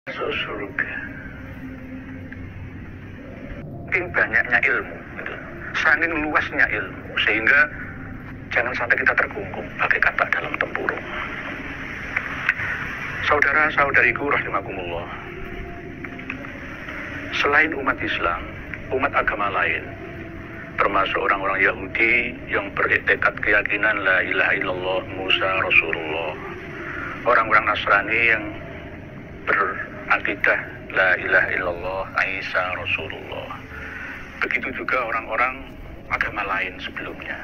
masuk surga. Saking banyaknya ilmu, gitu. Saking luasnya ilmu, sehingga jangan sampai kita terkungkung bagai katak dalam tempurung. Saudara-saudariku rahimakumullah, selain umat Islam, umat agama lain, termasuk orang-orang Yahudi yang bertekad keyakinan la ilaha illallah Musa Rasulullah, orang-orang Nasrani yang berakidah la ilaha illallah Isa Rasulullah, begitu juga orang-orang agama lain sebelumnya.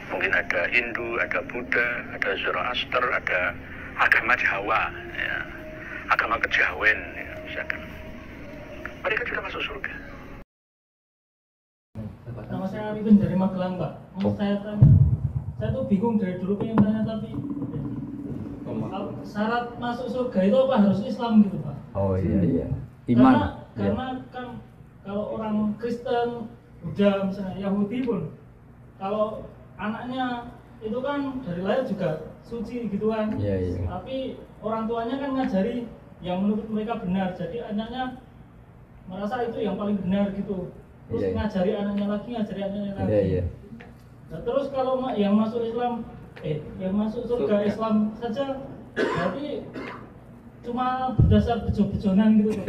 Mungkin ada Hindu, ada Buddha, ada Zoroaster, ada agama Jawa, ya, agama kejawen, ya, misalkan. Mereka juga masuk surga. Nama saya Arifin dari Magelang, Pak. Mau saya tanya, saya tuh bingung dari dulu pengen tanya, tapi syarat masuk surga itu apa harus Islam gitu, Pak? Oh iya. Iman. Karena kan kalau orang Kristen, Buddha, misalnya Yahudi pun, kalau anaknya itu kan dari lahir juga suci gitu kan. Iya. Tapi orang tuanya kan ngajari yang menurut mereka benar, jadi anaknya merasa itu yang paling benar gitu. Terus ngajari anaknya lagi. Iya. Nah, terus kalau yang masuk Islam, yang masuk surga Islam saja, berarti cuma berdasar bejo-bejonan gitu.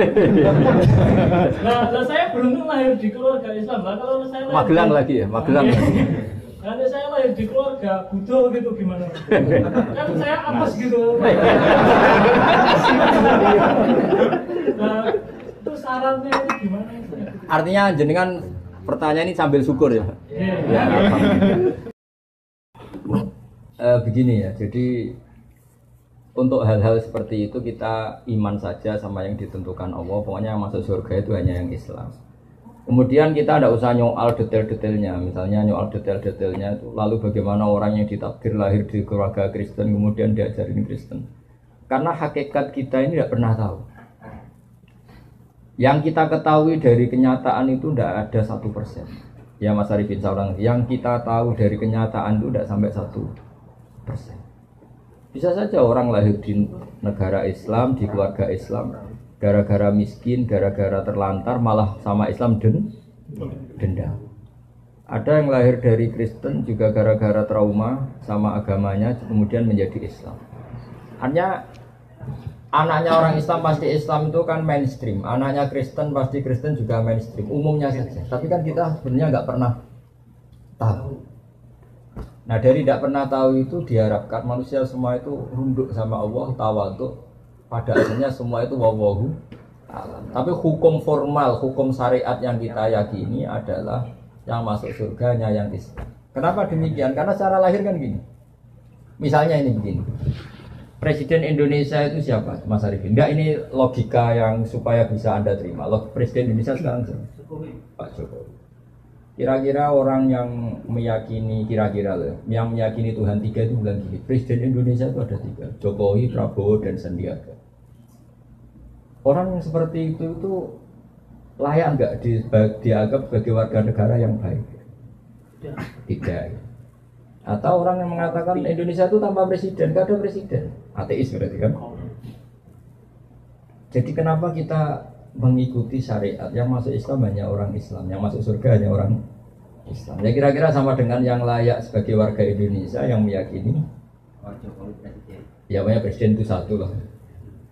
Nah, saya beruntung lahir di keluarga Islam. Lah kalau saya Magelang lagi ya, Magelang. Kalau saya lahir di keluarga Buddha gitu gimana? Kan saya apes gitu. Nah, itu syaratnya itu gimana? Artinya jenengan pertanyaan ini sambil syukur ya. Iya. Begini ya, jadi untuk hal-hal seperti itu kita iman saja sama yang ditentukan Allah. Pokoknya yang masuk surga itu hanya yang Islam. Kemudian kita tidak usah nyoal detail-detailnya. Misalnya nyoal detail-detailnya itu lalu bagaimana orang yang ditakdir lahir di keluarga Kristen kemudian diajarin Kristen. Karena hakikat kita ini tidak pernah tahu. Yang kita ketahui dari kenyataan itu tidak ada 1%. Ya Mas Arifin seorang yang kita tahu dari kenyataan itu tidak sampai 1%. Bisa saja orang lahir di negara Islam, di keluarga Islam, gara-gara miskin, gara-gara terlantar, malah sama Islam dendam. Ada yang lahir dari Kristen juga gara-gara trauma sama agamanya, kemudian menjadi Islam. Hanya anaknya orang Islam pasti Islam itu kan mainstream, anaknya Kristen pasti Kristen juga mainstream, umumnya saja. Tapi kan kita sebenarnya nggak pernah tahu. Nah dari tidak pernah tahu itu diharapkan manusia semua itu runduk sama Allah, tawadhu. Pada akhirnya semua itu wawahu alam. Tapi hukum formal, hukum syariat yang kita yakini adalah yang masuk surganya yang Islam. Kenapa demikian? Karena secara lahir kan gini. Misalnya ini begini. Presiden Indonesia itu siapa? Mas Arifin. Enggak, ini logika yang supaya bisa Anda terima. Presiden Indonesia sekarang siapa? Pak Jokowi. Kira-kira orang yang meyakini, yang meyakini Tuhan 3 itu bilang gini, Presiden Indonesia itu ada 3, Jokowi, Prabowo, dan Sandiaga. Orang yang seperti itu layak nggak dianggap sebagai warga negara yang baik? Tidak. Atau orang yang mengatakan Indonesia itu tanpa presiden, nggak ada presiden, ateis berarti kan? Jadi kenapa kita mengikuti syariat yang masuk Islam hanya orang Islam, yang masuk surga hanya orang Islam? Ya kira-kira sama dengan yang layak sebagai warga Indonesia yang meyakini ya banyak presiden itu satu lah.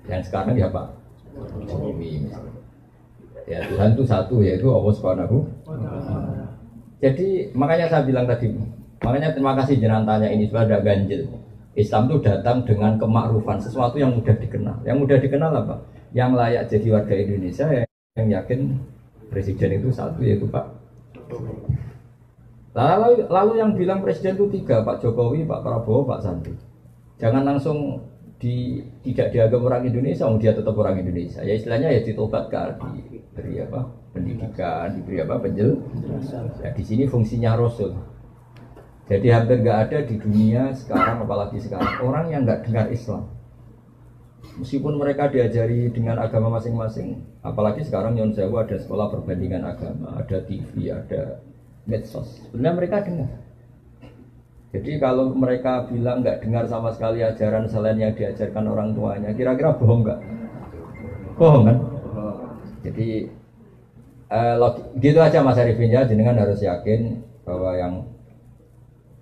Yang sekarang ya Pak Jokowi. Ya Tuhan itu satu, yaitu Allah Subhanahu. Jadi makanya saya bilang tadi, makanya terima kasih jenengan tanya ini supaya ada ganjil. Islam itu datang dengan kemakrufan, sesuatu yang mudah dikenal. Yang mudah dikenal apa? Yang layak jadi warga Indonesia yang yakin presiden itu satu, yaitu Pak Jokowi. Lalu yang bilang presiden itu 3, Pak Jokowi, Pak Prabowo, Pak Sandi. Jangan langsung tidak dianggap orang Indonesia, dia tetap orang Indonesia. Ya istilahnya ya ditobatkan, diberi apa pendidikan, diberi apa penjelasan. Ya di sini fungsinya Rasul. Jadi hampir nggak ada di dunia sekarang, apalagi sekarang, orang yang nggak dengar Islam. Meskipun mereka diajari dengan agama masing-masing, apalagi sekarang Nyon Sewu ada sekolah perbandingan agama, ada TV, ada medsos. Sebenarnya mereka dengar. Jadi kalau mereka bilang nggak dengar sama sekali ajaran selain yang diajarkan orang tuanya, kira-kira bohong nggak? Bohong kan? Jadi gitu aja Mas Arifin ya, jenengan harus yakin bahwa yang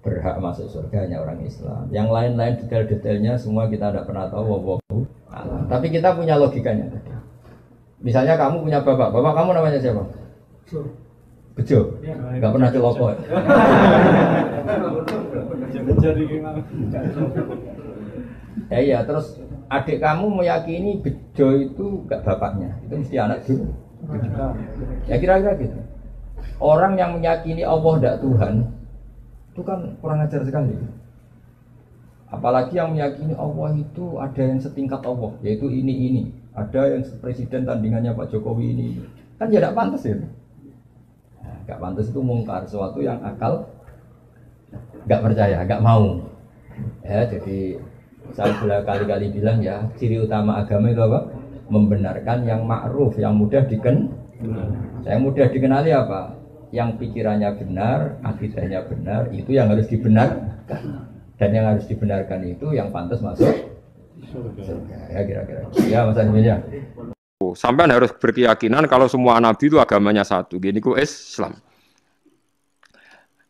berhak masuk surga hanya orang Islam. Yang lain-lain detail-detailnya semua kita tidak pernah tahu. Wallahu a'lam. Tapi kita punya logikanya. Misalnya kamu punya bapak kamu namanya siapa? Bejo. Enggak pernah celoko. Ya iya, terus adik kamu meyakini Bejo itu enggak bapaknya. Itu mesti anak dulu. Ya kira-kira gitu. Orang yang meyakini Allah tidak Tuhan itu kan kurang ajar sekali. Apalagi yang meyakini Allah itu ada yang setingkat Allah, yaitu ini. Ada yang presiden tandingannya Pak Jokowi ini. Kan ya tidak pantas ya. Gak pantas itu mungkar, sesuatu yang akal gak percaya, gak mau. Ya, jadi saya sudah kali-kali bilang ya, ciri utama agama itu apa? Membenarkan yang ma'ruf, yang mudah yang mudah dikenali apa? Yang pikirannya benar, akidahnya benar, itu yang harus dibenarkan. Dan yang harus dibenarkan itu yang pantas masuk surga. Ya kira-kira. Ya Mas Arifin ya. Sampai harus berkeyakinan kalau semua nabi itu agamanya satu. Gini ku Islam.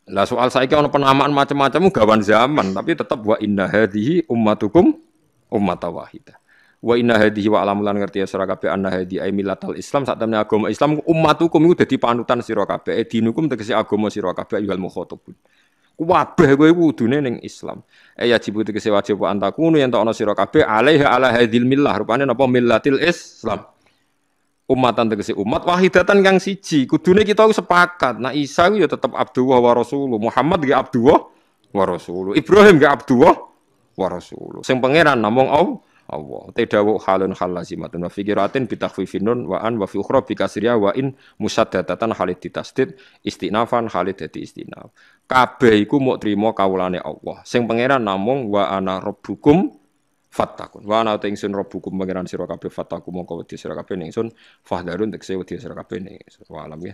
Lah soal saiki ana penamaan macam-macam gawan zaman, tapi tetap wa inna hadhihi ummatukum ummatan wahidah. Wa inna hadhihi wa alamulan ngerti ya sira kabeh anna hadhi ai millatal Islam sak temene agama Islam ummatukum iku dadi panutan sira kabeh. Dinukum tegese agama sira kabeh yuhal mukhatabun. Kabeh kowe kudune ning Islam. Ya jibu tegese wajib wa antakunu yen ana sira kabeh alaiha ala hadhil millah rupane napa millatil Islam. Umatan tegese umat wahidatan kang siji. Kudune kita sepakat. Nah Isa ya tetep Abdullah wa Rasuluh. Muhammad ge Abdullah wa Rasuluh. Ibrahim ge Abdullah wa Rasuluh. Sing pangeran namung Allah. Tadawu halun halazimatun wa fikiratin bitakhfifin nun wa an wa fi ukhra bi kasriya wa in musaddadatan halid ditasdid istinafan halid dadi istinaf. Kabeh iku muk trima kawulane Allah. Sing pangeran namung wa ana rabbukum fattakun. Wa ana ingsun rabbukum pangeran sira kabeh fattaku mongko wedi sira kabeh ning ingsun fahdarun tekse wedi sira kabeh ning ingsun. Wa alam ya.